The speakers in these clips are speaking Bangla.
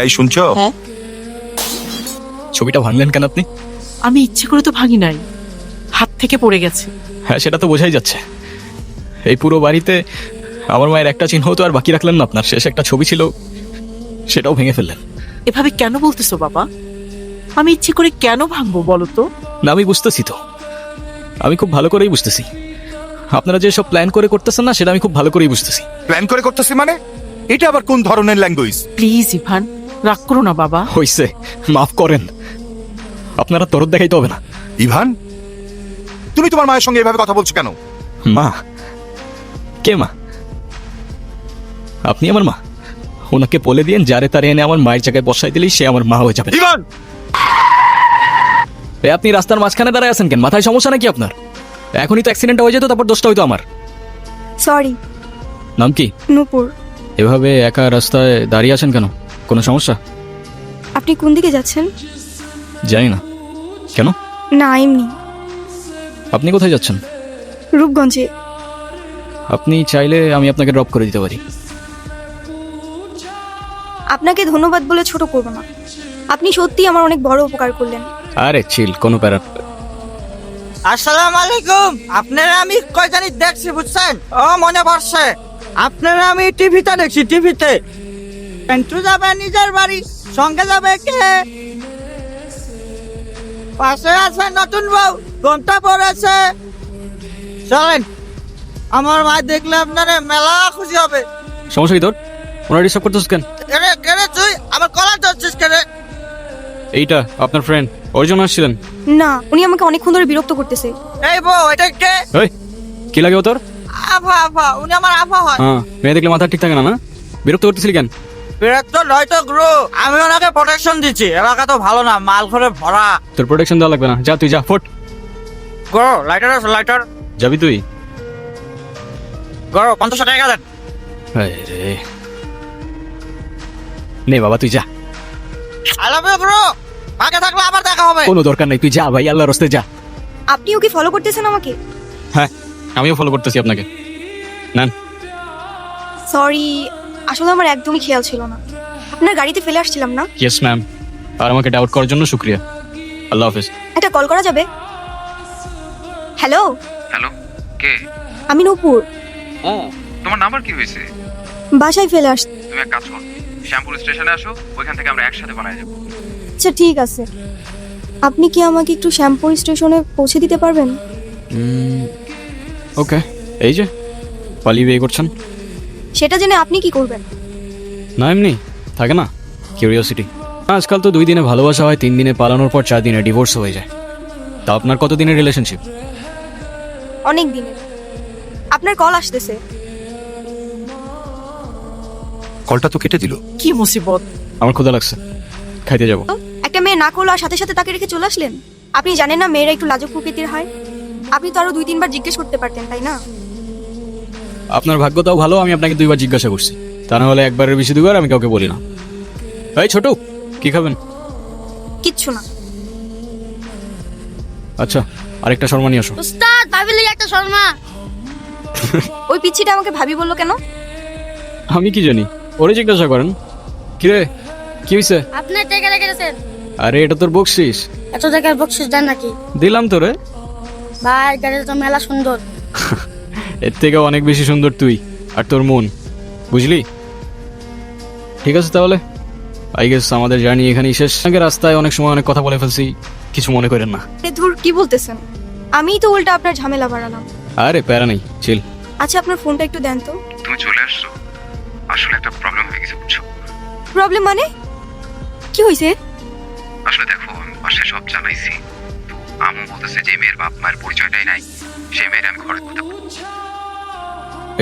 এই শুনছো? হ্যাঁ, ছবিটা ভাঙলেন কেন আপনি? আমি ইচ্ছে করে তো ভাঙি নাই, হাত থেকে পড়ে গেছে। হ্যাঁ, সেটা তো বোঝাই যাচ্ছে। এই পুরো বাড়িতে আমার মায়ের একটা চিহ্ন তো আর বাকি রাখলেন না। আপনার শেষ একটা ছবি ছিল, সেটাও ভেঙে ফেললেন। এভাবে কেন বলতেছো বাবা? আমি ইচ্ছে করে কেন ভাঙবো বলো তো? না, আমি বুঝতেছি তো, আমি খুব ভালো করেই বুঝতেছি। আপনারা যে সব প্ল্যান করে করতেছেন না, সেটা আমি খুব ভালো করেই বুঝতেছি। প্ল্যান করে করতেছি মানে? এটা আবার কোন ধরনের ল্যাঙ্গুয়েজ? প্লিজ ইভান, রাগ করো না বাবা। হইছে, মাফ করেন। আপনারা তরদ দেখাইতে হবে না। ইভান, তুমি তোমার মায়ের সঙ্গে এভাবে কথা বলছো কেন? মা? কে মা? আপনি আমার মা? ওনাকে বলে দিয়েন যারে তারে এনে আমার মায়ের জায়গায় বসাই দিলেই সে আমার মা হয়ে যাবে। ইভান! আপনি রাস্তার মাঝখানে দাঁড়ায় আছেন কেন? মাথায় সমস্যা নাকি আপনার? এখনই তো অ্যাক্সিডেন্ট হয়ে যেত, তারপর দোষটা হইতো আমার। সরি। নাম কি? নূপুর। এভাবে একা রাস্তায় দাঁড়িয়ে আছেন কেন? কোনো সমস্যা? আপনি কোন দিকে যাচ্ছেন? জানি না। কেন? না, এমনি। আপনি কোথায় যাচ্ছেন? রূপগঞ্জে। আপনি চাইলে আমি আপনাকে ড্রপ করে দিতে পারি। আপনাকে ধন্যবাদ বলে ছোট করব না। আপনি সত্যি আমার অনেক বড় উপকার করলেন। আরে চিল, কোনো প্যারা। আসসালামু আলাইকুম। আপনারা আমি কয় জানি দেখছি, বুঝছেন? ও মনে পড়ছে, আপনারা আমি টিভিতে দেখছি, টিভিতে। পেন্টু যাবে নিজের বাড়ি, সঙ্গে যাবে কে? পাশে আছে নতুন বউ, ঘন্টা পড়েছে। চলেন, আমার মা দেখলে আপনারা মেলা খুশি হবে। সমস্যা কি তোর? ওনারা ডিস্টার্ব করতেছিস কেন? কেরে কেরে তুই আমার কলার ধরছিস কেরে? এইটা আপনার ফ্রেন্ড, ওর জন্য আসছিলেন? না, উনি আমাকে অনেকক্ষণ ধরে বিরক্ত করতেছে। এই বউ, এটা কে? ওই, কি লাগে ও তোর? আফা আফা, উনি আমার আফা হয়। হ্যাঁ, মেয়ে দেখলে মাথা ঠিক থাকে না? না, বিরক্ত করতেছিলি কেন? বিরক্ত নয়তো গ্রো, আমি ওনাকে প্রোটেকশন দিচ্ছি। এলাকা তো ভালো না, মাল করে ভরা। তোর প্রোটেকশন দেওয়া লাগবে না, যা তুই যা, ফোট। গ্রো, লাইটার আছে, লাইটার। যাবি তুই? গ্রো, 50 টাকা দেন। আরে নে বাবা, তুই যা। আই লাভ ইউ গ্রো, আগে থাকলে আবার দেখা হবে। কোনো দরকার নাই, তুই যা ভাই, আল্লাহর রাস্তায় যা। আপনি ওকে ফলো করতেছেন আমাকে? হ্যাঁ, আমিও ফলো করতেছি আপনাকে। নেন। সরি, আসলে আমার একদমই খেয়াল ছিল না। আপনার গাড়িতে ফেলে আসছিলাম না? Yes ma'am. আর আমাকে ডাউট করার জন্য শুক্রিয়া। আল্লাহ হাফেজ। একটা কল করা যাবে? হ্যালো। হ্যালো, কে? আমি নূপুর। ও, তোমার নাম্বার কি হয়েছে? বাসায় ফেলে আস। তুমি এক কাজ করো, শ্যামপুর স্টেশনে আসো, ওইখান থেকে আমরা একসাথে বানায় যাবো। আচ্ছা ঠিক আছে। আপনি কি আমাকে একটু শ্যামপুর স্টেশনে পৌঁছে দিতে পারবেন? ওকে। এই যে পালিয়ে বিয়ে করছেন? সেটা জেনে আপনি কি করবেন? না, এমনি থাকে না কিউরিওসিটি। আজকাল তো 2 দিনে ভালোবাসা হয়, 3 দিনে পালানোর পর 4 দিনে ডিভোর্স হয়ে যায়। তা আপনার কত দিনের রিলেশনশিপ? অনেক দিনের। আপনার কল আসতেছে। কলটা তো কেটে দিল। কি মুসিবত! আমার ক্ষুধা লাগছে, খাইতে যাব। তো, একটা মেয়ে না করলো আর সাথে সাথে তাকে রেখে চলে আসলেন? আপনি জানেন না মেয়েরা একটু লাজুক প্রকৃতির হয়? আপনি তো আরো 2-3 বার জিজ্ঞেস করতে পারতেন, তাই না? আপনার ভাগ্যটাও ভালো, আমি আপনাকে 2 বার জিজ্ঞাসা করছি। তা না হলে একবারের বেশি 2 বার আমি কাউকে বলি না। এই ছোট, কি খাবেন? কিচ্ছু না। আচ্ছা, আরেকটা শর্মা নিয়ে আসো। উস্তাদ, ভাবিলি একটা শর্মা। ওই পিচ্ছিটা আমাকে ভাবি বললো কেন? আমি কি জানি, ওরে জিজ্ঞাসা করেন। কিরে, কি হয়েছে? আপনার টাকা রেখে গেছেন। আরে এটা তোর বকশিস। এত টাকার বকশিস দেন নাকি? দিলাম তোরে। ভাই, গাড়িটা তো মেলা সুন্দর। এর থেকে অনেক বেশি সুন্দর তুই আর তোর মন, বুঝলি? ঠিক আছে তাহলে, আই গেস আমাদের জার্নি এখানেই শেষ। আগে রাস্তায় অনেক সময় অনেক কথা বলে ফেলছি, কিছু মনে করেন না। ধুর, কি বলতেছেন? আমিই তো উল্টা আপনার ঝামেলা বাড়ালাম। আরে প্যারা নেই, চিল। আচ্ছা, আপনার ফোনটা একটু দেন তো। তুমি চলে আসছো, আসলে একটা প্রবলেম হয়ে গেছে, বুঝছো? প্রবলেম মানে? কি হয়েছে? আসলে দেখো, আমি বাসায় সব জানাইছি, তো আমু বলতেছে যে মেয়ের বাপ মায়ের পরিচয়টাই নাই, সেই মেয়ের আমি ঘরে কোথাও।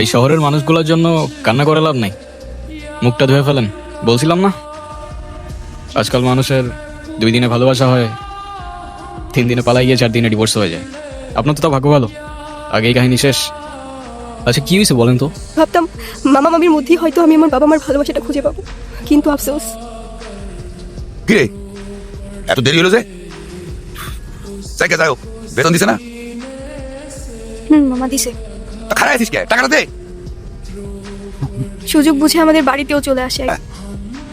এই শহরের মানুষগুলোর জন্য কান্না করে লাভ নাই, মুখটা ধুয়ে ফেলেন। বলছিলাম না, আজকাল মানুষের 2 দিনে ভালোবাসা হয়, 3 দিনে পালাই গিয়ে 4 দিনে ডিভোর্স হয়ে যায়। আপনার তো তা ভাগ্য ভালো, আগেই কাহিনী শেষ। আচ্ছা কি হয়েছে বলেন তো? ভাবতাম মামা মামির মধ্যেই হয়তো আমি আমার বাবা মার ভালোবাসাটা খুঁজে পাবো, কিন্তু আফসোস। কিরে, এত দেরি হলো যে? জায়গা যাও, বেতন দিছে না? মামা দিছে। তা খারাপ আছিস কে? টাকাটা দে। সুযোগ বুঝে আমাদের বাড়িতেও চলে আসে।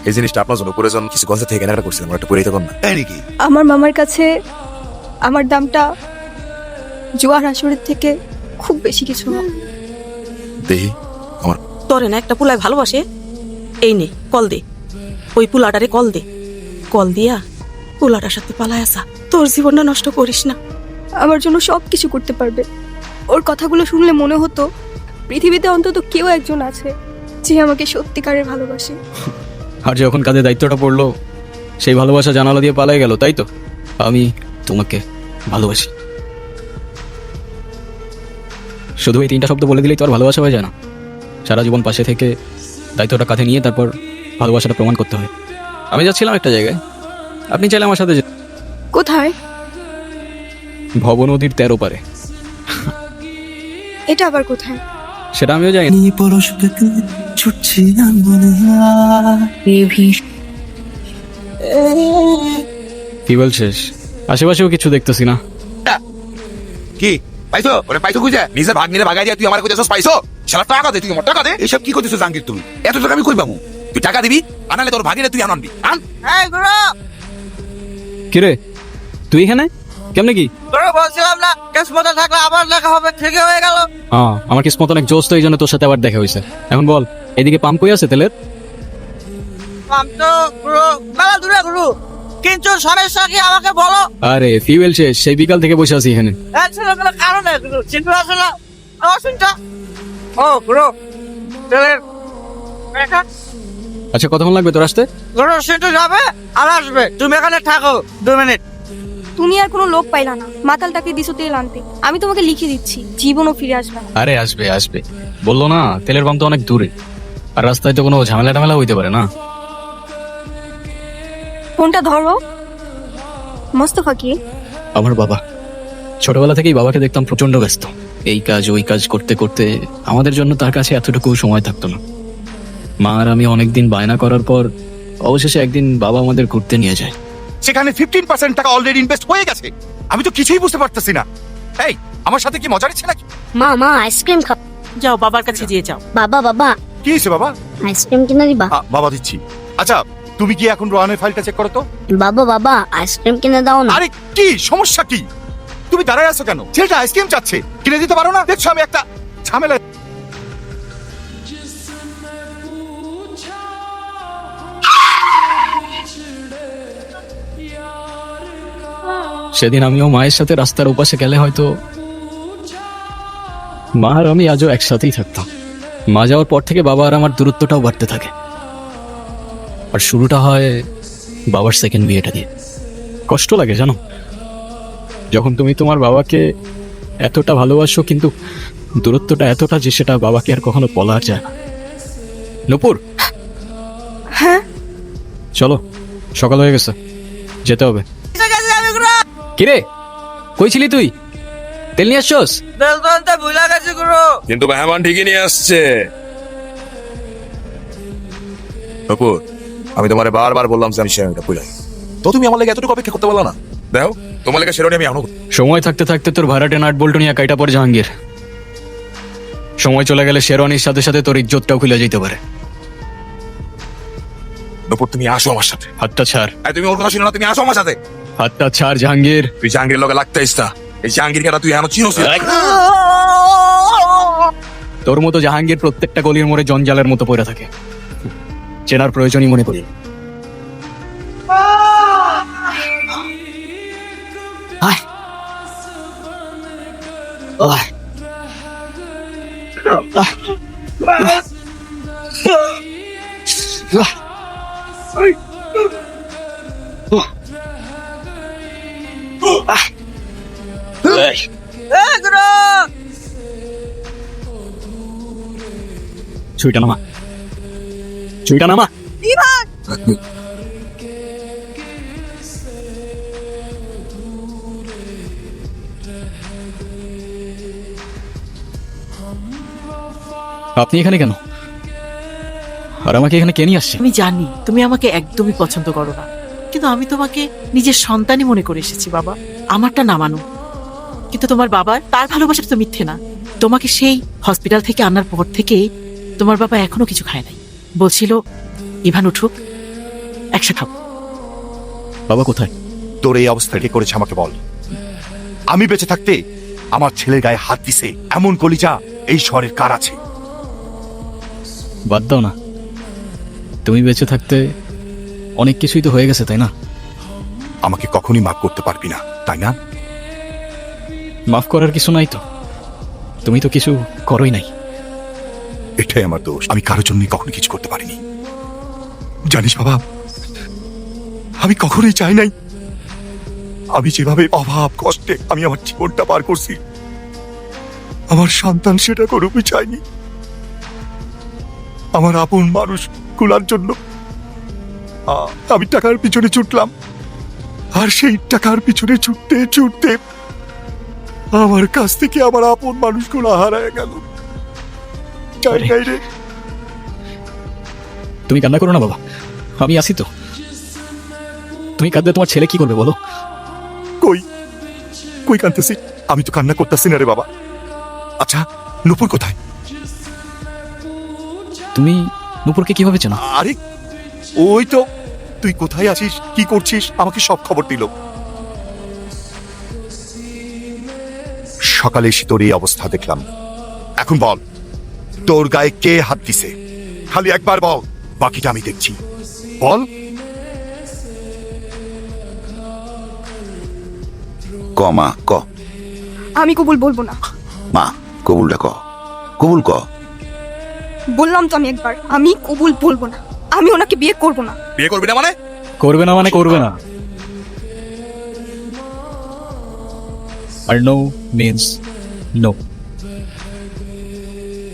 এই জিনিসটা আপনার জন্য প্রয়োজন কিছু গঞ্জা থেকে কেনাকাটা করছিলাম একটা পরিহিত কর না তাই নাকি? আমার মামার কাছে আমার দামটা জোয়ার আসরের থেকে খুব বেশি কিছু না। দেখি আমার তোরে না একটা পুলায় ভালোবাসে, এই নে কল দে, ওই পুলাটারে কল দে, কল দিয়া পুলাটার সাথে পালায় আসা, তোর জীবনটা নষ্ট করিস না। আমার জন্য সব কিছু করতে পারবে। ওর কথাগুলো শুনলে মনে হতো পৃথিবীতে অন্তত কেউ একজন আছে যে আমাকে সত্যিকারের ভালোবাসে। আর যখন কাঁধে দায়িত্বটা পড়লো, সেই ভালোবাসা জানালা দিয়ে পালাই গেল, তাই তো? আমি তোমাকে ভালোবাসি। শুধু এই 3টা শব্দ বলে দিলেই তো আর ভালোবাসা হয়ে যায় না। সারা জীবন পাশে থেকে দায়িত্বটা কাঁধে নিয়ে তারপর ভালোবাসাটা প্রমাণ করতে হয়। আমি যাচ্ছিলাম একটা জায়গায়, আপনি চাইলে আমার সাথে কোথায়? ভব নদীর 13 পারে। এটা আবার কোথায়? সেটা আমিও জানি না। কি বলছিস? আশেপাশেও কিছু দেখতেছি না। কি পাইছো? ওরে পাইছো খুঁজে নিজের ভাগ নিলে ভাগাই যায়, তুই আমার কইতেছস পাইছো? শালা টাকা দে, তুই আমার টাকা দে। এইসব কি করতেছো জাহাঙ্গীর তুমি? এত টাকা আমি কই পাবো? তুই টাকা দিবি, আনালে তোর ভাগিরে তুই আনবি। আন এই গুরু, কিরে তুই এখানে কেমনে? কি গুরু বলছিলাম না কিসমতে থাকলে আবার দেখা হবে, ঠিকই হয়ে গেল। আমার কিসমত অনেক জোশ, তো এই জন্য তোর সাথে আবার দেখা হয়েছে। এখন বল, এদিকে পাম্প কই আছে তেলের? আমি তো গুরু মেলা দূরে গুরু, কিন্তু সমস্যা কি আমাকে বলো। আরে ফিউয়েল শেষ, সেই বিকাল থেকে বসে আছি এখানে। ছিল কোনো কারণে গুরু, চিন্তা আছে না আমার চিন্তা। ও গুরু তেলের রেখা। আচ্ছা কতক্ষণ লাগবে তোর আসতে? গুরু সেটা যাবে আর আসবে, তুমি এখানে থাকো 2 মিনিট। তুমি আর কোনো লোক পাইলা না, মাতালটাকে দিছো তেল আনতে। আমি তোমাকে লিখে দিচ্ছি, জীবনও ফিরে আসবে না। আরে আসবে আসবে, বললো না তেলের পাম্প তো অনেক দূরে, আর রাস্তায় তো কোনো ঝামেলা টামেলা হইতে পারে না। ফোনটা ধরো। মোস্তফা কি? আমার বাবা। ছোটবেলা থেকেই বাবাকে দেখতাম প্রচন্ড ব্যস্ত, এই কাজ ওই কাজ করতে করতে আমাদের জন্য তার কাছে এতটুকু সময় থাকতো না। মা আর আমি অনেকদিন বায়না করার পর অবশেষে একদিন বাবা আমাদের ঘুরতে নিয়ে যায়। সেখানে 15% টাকা অলরেডি ইনভেস্ট হয়ে গেছে। আমি তো কিছুই বুঝতে পারতেছি না। এই আমার সাথে কি মজা নিচ্ছে নাকি? মা মা আইসক্রিম খাব। যাও বাবার কাছে দিয়ে যাও। বাবা বাবা কি হয়েছে বাবা? আইসক্রিম কিনে দিবা? বাবা দিচ্ছি। আচ্ছা তুমি কি এখন রোহানের ফাইলটা চেক করো তো। বাবা বাবা আইসক্রিম কিনে দাও না। আরে কি সমস্যা কি? তুমি দাঁড়ায় আছো কেন? ছেলেটা আইসক্রিম চাচ্ছে, কিনে দিতে পারো না? দেখছো আমি একটা ঝামেলা। সেদিন আমিও মায়ের সাথে রাস্তার ওপাশে গেলে হয়তো মা আর আমি আজও একসাথেই থাকতাম। মা যাওয়ার পর থেকে বাবা আর আমার দূরত্বটাও বাড়তে থাকে। আর শুরুটা হয় বাবার সেকেন্ড বিয়েটা দিয়ে। কষ্ট লাগে জানো, যখন তুমি তোমার বাবাকে এতটা ভালোবাসো কিন্তু দূরত্বটা এতটা যে সেটা বাবাকে আর কখনো বলা যায় না। নূপুর, হ্যাঁ চলো সকাল হয়ে গেছে, যেতে হবে। কিরে কই ছিলি তুই? তেল নিয়ে আসছস? তেল তো আনতে ভুলে গেছি গুরু। কিন্তু মেহমান ঠিকই নিয়ে আসছে। নূপুর, আমি তোমারে বারবার বললাম যে আমি শেরওয়ানিটা পইলাই, তো তুমি আমার লাগে এতটুকু অপেক্ষা করতে পারলা না? দেখো তোমার লাগে শেরওয়ানি আমি আনো। সময় থাকতে থাকতে তোর ভাড়াটে নাট বল্টু নিয়ে কাইটা পড়ে জাহাঙ্গীর। সময় চলে গেলে শেরওয়ানির সাথে সাথে তোর ইজ্জতটাও খুলে যেতে পারে। নূপুর তুমি আসো আমার সাথে। হাতটা ছাড়। তুমি ওর কথা শুনো না, তুমি আসো আমার সাথে। হাতটা ছাড় জাহাঙ্গীর। তুই জাহাঙ্গীরের লগে লাগতে ইস্তা। এই জাহাঙ্গীর কেটা তুই এখনো চিনোস না? তোর মতো জাহাঙ্গীর প্রত্যেকটা গলির মোড়ে জঞ্জালের মতো পড়ে থাকে, চেনার প্রয়োজনই মনে করি। আয়। আয়। গুরু ছুইটা নামা, ছুইটা নামা। আপনি এখানে কেন? আর আমাকে এখানে কে নিয়ে আসছে? আমি জানি তুমি আমাকে একদমই পছন্দ করো না, কিন্তু আমি তোমাকে নিজের সন্তানই মনে করে এসেছি বাবা। আমারটা না মানো, কিন্তু তোমার বাবার তার ভালোবাসাটা তো মিথ্যে না। তোমাকে সেই হসপিটাল থেকে আনার পর থেকে তোমার বাবা এখনো কিছু খায় নাই। বলছিল ইভান উঠুক, একসাথে খাবো। বাবা কোথায়? তোর এই অবস্থা কে করেছে আমাকে বল। আমি বেঁচে থাকতে আমার ছেলের গায়ে হাত দিছে এমন কলিজা এই শহরের কার আছে? বাদ দাও না, তুমি বেঁচে থাকতে অনেক কিছুই তো হয়ে গেছে, তাই না? আমাকে কখনই মাফ করতে পারবি না, তাই না? মাফ করার কিছু নাই তো, তুমি তো কিছু করোই নাই। এটাই আমার দোষ, আমি কারোর জন্য কখনো কিছু করতে পারিনি। জানিস বাবা, আমি কখনোই চাই নাই আমি যেভাবে অভাব কষ্টে আমি আমার জীবনটা পার করছি আমার সন্তান সেটা করুকই চাইনি। আমার আপন মানুষ গুলার জন্য আমি টাকার পিছনে ছুটলাম, আর সেই টাকার পিছনে ছুটতে ছুটতে আমার কাছ থেকে আমার আপন মানুষগুলো হারায় গেল। চাই নাই রে। তুমি কান্না করো না বাবা, আমি আছি তো। তুমি কাঁদলে তোমার ছেলে কি করবে বলো? কই কই কাঁদতেছি? আমি তো কান্না করতেছি না রে বাবা। আচ্ছা, নূপুর কোথায়? তুমি নূপুরকে কিভাবে চেনো? আরে ওই তো, তুই কোথায় আছিস, কি করছিস, আমাকে সব খবর দিল। সকালে এসে তোর এই অবস্থা দেখলাম। এখন বল, তোর গায়ে কে হাত দিছে? খালি একবার বল, বাকিটা আমি দেখছি। বল। ক মা ক। আমি কবুল বলবো না। মা কবুলটা ক, কবুল ক। বললাম তো আমি একবার, আমি কবুল বলবো না। আমি ওনাকে বিয়ে করব না। বিয়ে করবি না মানে? করবে না মানে করবে না। আর নো মিন্স নো।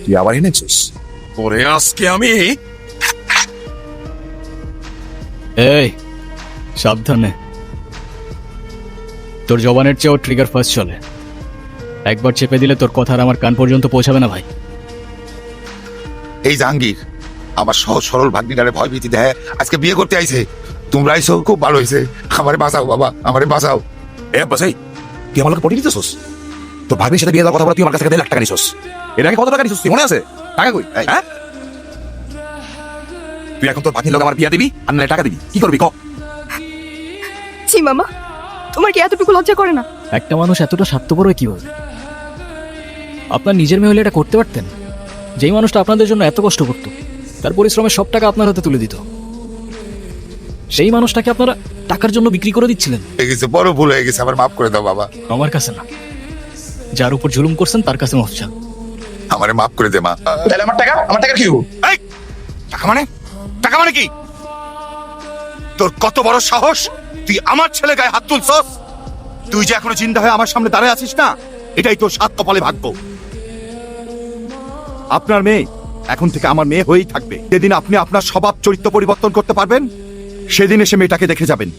তুই আবার এনেছিস? পরে আজকে আমি এই সাবধানে, তোর জবানের চেয়েও ট্রিগার ফার্স্ট চলে। একবার চেপে দিলে তোর কথা আর আমার কান পর্যন্ত পৌঁছাবে না ভাই। এই জাহাঙ্গীর আমার সহজ সরল ভাগ্নিটারে ভয় ভীতি দেয়, আজকে বিয়ে করতে আইছে। তোমরা আইছো, খুব ভালো হয়েছে। আমারে বাঁচাও বাবা, আমারে বাঁচাও। এ বাসাই, তুই আমার লোকে পটিয়ে দিতেছোস? তোর ভাগ্নির সাথে বিয়ে দেওয়ার কথা বলে তুই আমার কাছ থেকে 1.5 লাখ টাকা নিছোস। এর আগে কত টাকা নিছোস তুই মনে আছে? টাকা কই? হ্যাঁ, তুই এখন তোর ভাগ্নির লোক আমার বিয়ে দিবি আর না টাকা দিবি, কি করবি ক? ছি মামা, তোমার কি এতটুকু লজ্জা করে না? একটা মানুষ এতটা স্বার্থপর হয় কিভাবে? আপনার নিজের মেয়ে হলে এটা করতে পারতেন। যেই মানুষটা আপনাদের জন্য এত কষ্ট করতো, তার পরিশ্রমের সব টাকা আপনার হাতে তুলে দিত, সেই মানুষটাকে আপনারা টাকার জন্য বিক্রি করে দিচ্ছিলেন। হয়ে গেছে, বড় ভুল হয়ে গেছে, আমার মাফ করে দাও বাবা। আমার কাছে না, যার উপর জুলুম করছেন তার কাছে মাফ চান। আমারে মাফ করে দে মা। তাহলে আমার টাকা, আমার টাকা কি হবো? এই টাকা মানে, টাকা মানে কি? তোর কত বড় সাহস, তুই আমার ছেলে গায়ে হাত তুলছস? তুই যে এখনো জিন্দা হয়ে আমার সামনে দাঁড়ায় আছিস না, এটাই তোর সাত কপালে ভাগ্য। আপনার মেয়ে এখন থেকে আমার মেয়ে হয়েই থাকবে। যেদিন আপনি আপনার স্বভাব চরিত্র পরিবর্তন করতে পারবেন, সেদিন এসে মেয়েটাকে দেখে যাবেন।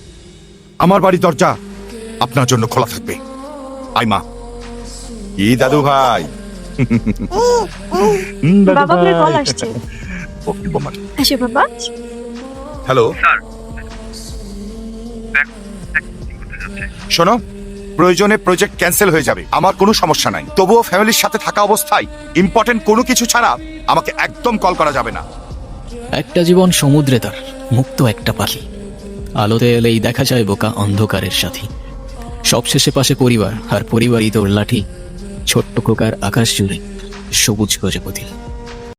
আমার বাড়ির দরজা আপনার জন্য খোলা থাকবে। আই মা। ই দাদু ভাই। বাবা, আপনার কল আসছে। আসে বাবা। হ্যালো, স্যার শোনো, প্রয়োজনে প্রজেক্ট ক্যান্সেল হয়ে যাবে, আমার কোনো সমস্যা নাই। তবুও ফ্যামিলির সাথে থাকা অবস্থায় ইম্পর্টেন্ট কোনো কিছু ছাড়া আমাকে একদম কল করা যাবে না। একটা জীবন সমুদ্রে তার, মুক্ত একটা পাখি। আলোতে এলেই দেখা যায় বোকা অন্ধকারের সাথী। সবশেষে পাশে পরিবার, আর পরিবারই তোর লাঠি। ছোট্ট খোকার আকাশ জুড়ে সবুজ প্রজাপতি।